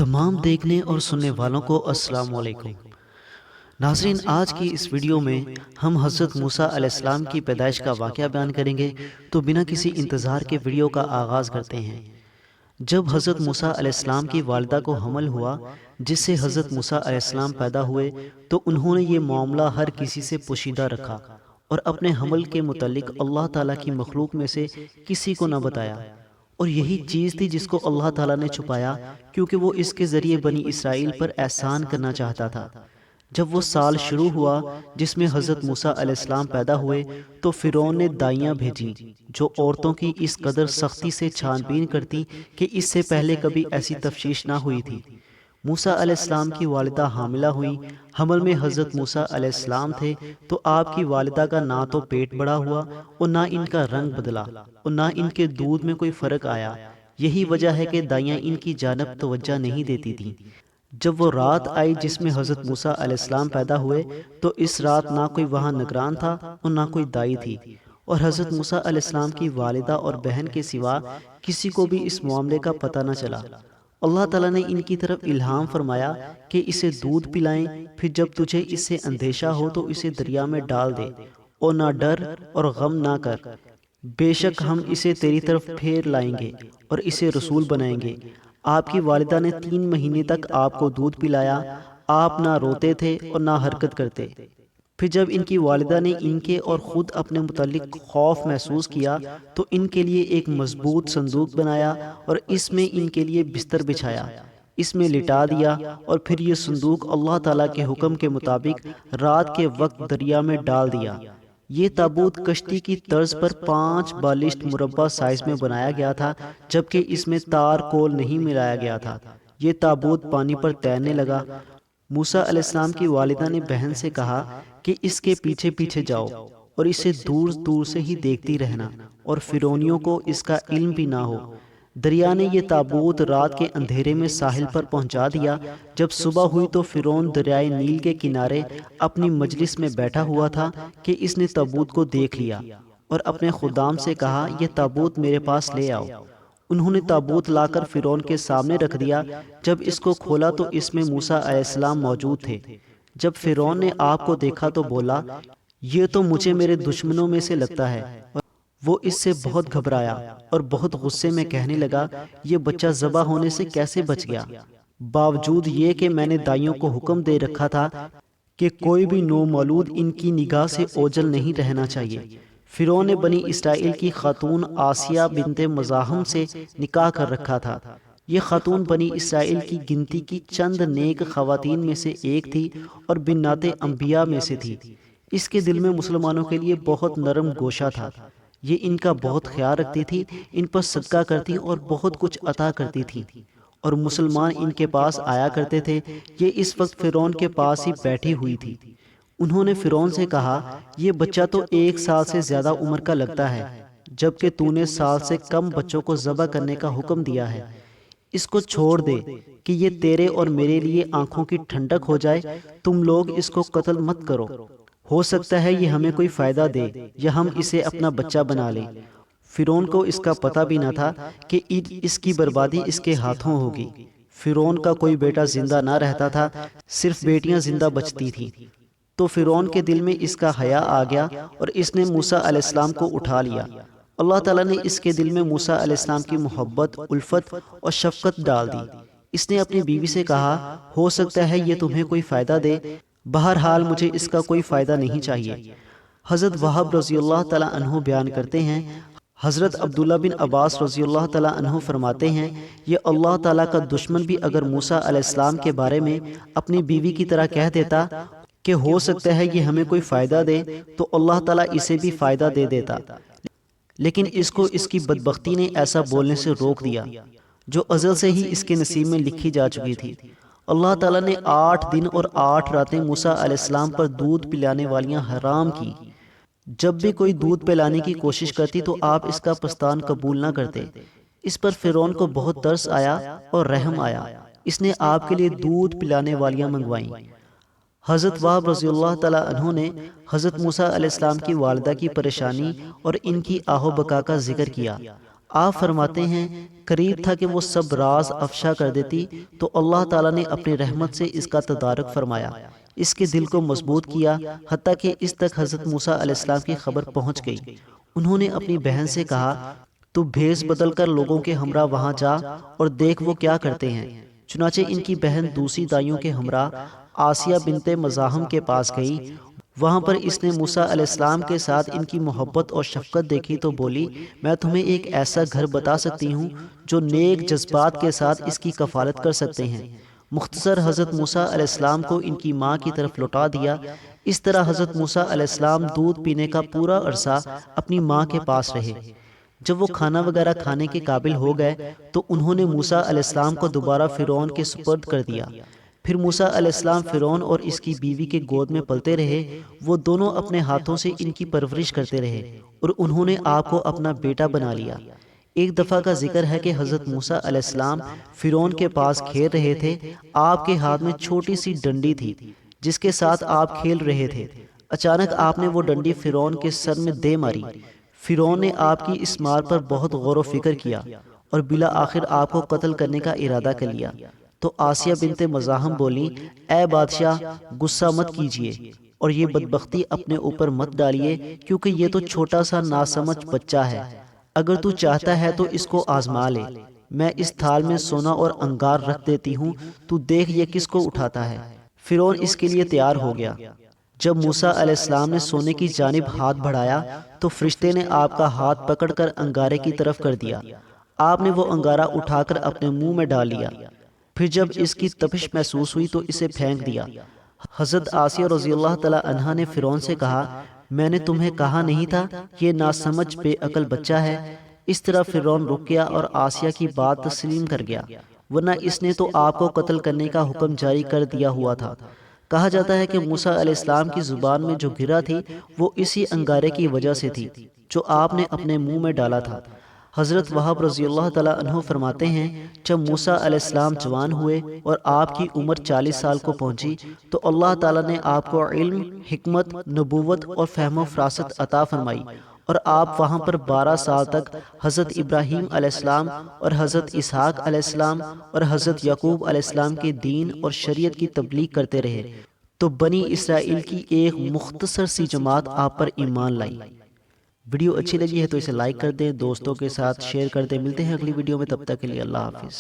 تمام دیکھنے اور سننے والوں کو السلام علیکم۔ ناظرین، آج کی اس ویڈیو میں ہم حضرت موسیٰ علیہ السلام کی پیدائش کا واقعہ بیان کریں گے، تو بنا کسی انتظار کے ویڈیو کا آغاز کرتے ہیں۔ جب حضرت موسیٰ علیہ السلام کی والدہ کو حمل ہوا، جس سے حضرت موسیٰ علیہ السلام پیدا ہوئے، تو انہوں نے یہ معاملہ ہر کسی سے پوشیدہ رکھا اور اپنے حمل کے متعلق اللہ تعالیٰ کی مخلوق میں سے کسی کو نہ بتایا۔ اور یہی چیز تھی جس کو اللہ تعالیٰ نے چھپایا، کیونکہ وہ اس کے ذریعے بنی اسرائیل پر احسان کرنا چاہتا تھا۔ جب وہ سال شروع ہوا جس میں حضرت موسیٰ علیہ السلام پیدا ہوئے، تو فرعون نے دائیاں بھیجیں جو عورتوں کی اس قدر سختی سے چھان بین کرتی کہ اس سے پہلے کبھی ایسی تفتیش نہ ہوئی تھی۔ موسیٰ علیہ السلام کی والدہ حاملہ ہوئی۔ حمل میں حضرت موسیٰ علیہ السلام تھے تو آپ کی والدہ کا نہ تو پیٹ بڑا ہوا اور نہ ان کا رنگ بدلا اور نہ ان کے دودھ میں کوئی فرق آیا۔ یہی وجہ ہے کہ دائیاں ان کی جانب توجہ نہیں دیتی تھیں۔ جب وہ رات آئی جس میں حضرت موسیٰ علیہ السلام پیدا ہوئے، تو اس رات نہ کوئی وہاں نگران تھا اور نہ کوئی دائی تھی، اور حضرت موسیٰ علیہ السلام کی والدہ اور بہن کے سوا کسی کو بھی اس معاملے کا پتہ نہ چلا۔ اللہ تعالیٰ نے ان کی طرف الہام فرمایا کہ اسے دودھ پلائیں، پھر جب تجھے اس سے اندیشہ ہو تو اسے دریا میں ڈال دے، اور نہ ڈر اور غم نہ کر، بے شک ہم اسے تیری طرف پھیر لائیں گے اور اسے رسول بنائیں گے۔ آپ کی والدہ نے 3 مہینے تک آپ کو دودھ پلایا۔ آپ نہ روتے تھے اور نہ حرکت کرتے۔ پھر جب ان کی والدہ نے ان کے اور خود اپنے متعلق خوف محسوس کیا، تو ان کے لیے ایک مضبوط صندوق بنایا اور اس میں ان کے لیے بستر بچھایا، اس میں لٹا دیا، اور پھر یہ صندوق اللہ تعالیٰ کے حکم کے مطابق رات کے وقت دریا میں ڈال دیا۔ یہ تابوت کشتی کی طرز پر 5 بالشت مربع سائز میں بنایا گیا تھا، جبکہ اس میں تار کول نہیں ملایا گیا تھا۔ یہ تابوت پانی پر تیرنے لگا۔ موسیٰ علیہ السلام کی والدہ نے بہن سے کہا کہ اس کے پیچھے پیچھے جاؤ اور اسے دور دور سے ہی دیکھتی رہنا، اور فرعونیوں کو اس کا علم بھی نہ ہو۔ دریا نے یہ تابوت رات کے اندھیرے میں ساحل پر پہنچا دیا۔ جب صبح ہوئی تو فرعون دریائے نیل کے کنارے اپنی مجلس میں بیٹھا ہوا تھا کہ اس نے تابوت کو دیکھ لیا اور اپنے خدام سے کہا، یہ تابوت میرے پاس لے آؤ۔ انہوں نے تابوت لا کر فرعون کے سامنے رکھ دیا۔ جب اس کو کھولا تو اس میں موسیٰ علیہ السلام موجود تھے۔ جب فرعون نے آپ کو دیکھا تو بولا، یہ تو مجھے میرے دشمنوں میں سے لگتا ہے۔ وہ اس سے بہت گھبرایا اور بہت غصے میں کہنے لگا، یہ بچہ ذبح ہونے سے کیسے بچ گیا؟ باوجود یہ کہ میں نے دائیوں کو حکم دے رکھا تھا کہ کوئی بھی نومولود ان کی نگاہ سے اوجھل نہیں رہنا چاہیے۔ فرعون نے بنی اسرائیل کی خاتون آسیہ بنت مزاحم سے نکاح کر رکھا تھا۔ یہ خاتون بنی اسرائیل کی گنتی کی چند نیک خواتین میں سے ایک تھی اور بنات انبیاء میں سے تھی۔ اس کے دل میں مسلمانوں کے لیے بہت نرم گوشہ تھا۔ یہ ان کا بہت خیال رکھتی تھی، ان پر صدقہ کرتی اور بہت کچھ عطا کرتی تھی، اور مسلمان ان کے پاس آیا کرتے تھے۔ یہ اس وقت فرعون کے پاس ہی بیٹھی ہوئی تھی۔ انہوں نے فرعون سے کہا، یہ بچہ تو 1 سال سے زیادہ عمر کا لگتا ہے، جبکہ تو نے سال سے کم بچوں کو ذبح کرنے کا حکم دیا ہے۔ اس کو چھوڑ دے کہ یہ تیرے اور میرے لیے آنکھوں کی ٹھنڈک ہو جائے۔ تم لوگ اس کو قتل مت کرو، ہو سکتا ہے یہ ہمیں کوئی فائدہ دے یا ہم اسے اپنا بچہ بنا لیں۔ فرعون کو اس کا پتہ بھی نہ تھا کہ اس کی بربادی اس کے ہاتھوں ہوگی۔ فرعون کا کوئی بیٹا زندہ نہ رہتا تھا، صرف بیٹیاں زندہ بچتی تھیں۔ تو فرعون کے دل میں اس کا حیا آ گیا اور اس نے موسیٰ علیہ السلام کو اٹھا لیا۔ اللہ تعالیٰ نے اس کے دل میں موسیٰ علیہ السلام کی محبت، الفت اور شفقت ڈال دی۔ اس نے اپنی بیوی سے کہا، ہو سکتا ہے یہ تمہیں کوئی فائدہ دے، بہرحال مجھے اس کا کوئی فائدہ نہیں چاہیے۔ حضرت وہب رضی اللہ تعالیٰ عنہ بیان کرتے ہیں، حضرت عبداللہ بن عباس رضی اللہ تعالیٰ عنہ فرماتے ہیں، یہ اللہ تعالیٰ کا دشمن بھی اگر موسیٰ علیہ السلام کے بارے میں اپنی بیوی کی طرح کہہ دیتا کہ ہو سکتا ہے یہ ہمیں کوئی فائدہ دے، تو اللہ تعالیٰ اسے بھی فائدہ دے دیتا، لیکن اس کو اس کی بدبختی نے ایسا بولنے سے روک دیا جو ازل سے ہی اس کے نصیب میں لکھی جا چکی تھی۔ اللہ تعالیٰ نے 8 دن اور 8 راتیں موسیٰ علیہ السلام پر دودھ پلانے والیاں حرام کی۔ جب بھی کوئی دودھ پلانے کی کوشش کرتی تو آپ اس کا پستان قبول نہ کرتے۔ اس پر فرعون کو بہت ترس آیا اور رحم آیا۔ اس نے آپ کے لیے دودھ پلانے والیاں منگوائیں۔ حضرت وہب رضی اللہ تعالیٰ عنہ نے حضرت موسیٰ علیہ السلام کی والدہ کی پریشانی اور ان کی آہ و بکا کا ذکر کیا۔ آپ فرماتے ہیں قریب تھا کہ وہ سب راز افشا کر دیتی تو اللہ تعالیٰ نے اپنی رحمت سے اس کا تدارک فرمایا، اس کے دل کو مضبوط کیا، حتیٰ کہ اس تک حضرت موسیٰ علیہ السلام کی خبر پہنچ گئی۔ انہوں نے اپنی بہن سے کہا تو بھیس بدل کر لوگوں کے ہمراہ وہاں جا اور دیکھ وہ کیا کرتے ہیں۔ چنانچہ ان کی بہن دوسری دائیوں کے ہمراہ آسیہ بنت مزاحم کے پاس گئی۔ وہاں پر اس نے موسیٰ علیہ السلام کے ساتھ ان کی محبت اور شفقت دیکھی تو بولی، میں تمہیں ایک ایسا گھر بتا سکتی ہوں جو نیک جذبات کے ساتھ اس کی کفالت کر سکتے ہیں۔ مختصر حضرت موسیٰ علیہ السلام کو ان کی ماں کی طرف لوٹا دیا۔ اس طرح حضرت موسیٰ علیہ السلام دودھ پینے کا پورا عرصہ اپنی ماں کے پاس رہے۔ جب وہ کھانا وغیرہ کھانے کے قابل ہو گئے تو انہوں نے موسیٰ علیہ السلام کو دوبارہ فرعون کے سپرد کر دیا۔ پھر موسیٰ علیہ السلام فرعون اور اس کی بیوی کے گود میں پلتے رہے۔ وہ دونوں اپنے ہاتھوں سے ان کی پرورش کرتے رہے اور انہوں نے آپ کو اپنا بیٹا بنا لیا۔ ایک دفعہ کا ذکر ہے کہ حضرت موسیٰ علیہ السلام فرعون کے پاس کھیل رہے تھے۔ آپ کے ہاتھ میں چھوٹی سی ڈنڈی تھی جس کے ساتھ آپ کھیل رہے تھے۔ اچانک آپ نے وہ ڈنڈی فرعون کے سر میں دے ماری۔ فرعون نے آپ کی اس مار پر بہت غور و فکر کیا اور بالآخر آپ کو قتل کرنے کا ارادہ کر لیا۔ تو آسیہ بنت مزاحم بولی، اے بادشاہ غصہ مت کیجیے اور یہ بدبختی اپنے اوپر مت ڈالیے، کیونکہ یہ تو چھوٹا سا ناسمجھ بچہ ہے۔ اگر تو چاہتا ہے تو اس کو آزما لے، میں اس تھال میں سونا اور انگار رکھ دیتی ہوں، تو دیکھ یہ کس کو اٹھاتا ہے۔ فرعون اس کے لیے تیار ہو گیا۔ جب موسیٰ علیہ السلام نے سونے کی جانب ہاتھ بڑھایا تو فرشتے نے آپ کا ہاتھ پکڑ کر انگارے کی طرف کر دیا۔ آپ نے وہ انگارہ اٹھا کر اپنے منہ میں ڈال لیا۔ پھر جب اس کی تپش محسوس ہوئی تو اسے پھینک دیا۔ حضرت آسیہ رضی اللہ تعالیٰ عنہا نے فرعون سے کہا، میں نے تمہیں کہا نہیں تھا یہ ناسمجھ بے عقل بچہ ہے۔ اس طرح فرعون رک گیا اور آسیہ کی بات تسلیم کر گیا، ورنہ اس نے تو آپ کو قتل کرنے کا حکم جاری کر دیا ہوا تھا۔ کہا جاتا ہے کہ موسیٰ علیہ السلام کی زبان میں جو گرا تھی وہ اسی انگارے کی وجہ سے تھی جو آپ نے اپنے منہ میں ڈالا تھا۔ حضرت وہب رضی اللہ تعالیٰ عنہ فرماتے ہیں، جب موسیٰ علیہ السلام جوان ہوئے اور آپ کی عمر 40 سال کو پہنچی تو اللہ تعالیٰ نے آپ کو علم، حکمت، نبوت اور فہم و فراست عطا فرمائی، اور آپ وہاں پر 12 سال تک حضرت ابراہیم علیہ السلام اور حضرت اسحاق علیہ السلام اور حضرت یعقوب علیہ السلام کے دین اور شریعت کی تبلیغ کرتے رہے، تو بنی اسرائیل کی ایک مختصر سی جماعت آپ پر ایمان لائی۔ ویڈیو اچھی لگی ہے تو اسے لائک کر دیں، دوستوں کے ساتھ شیئر کر دیں۔ ملتے ہیں اگلی ویڈیو میں، تب تک کے لیے اللہ حافظ۔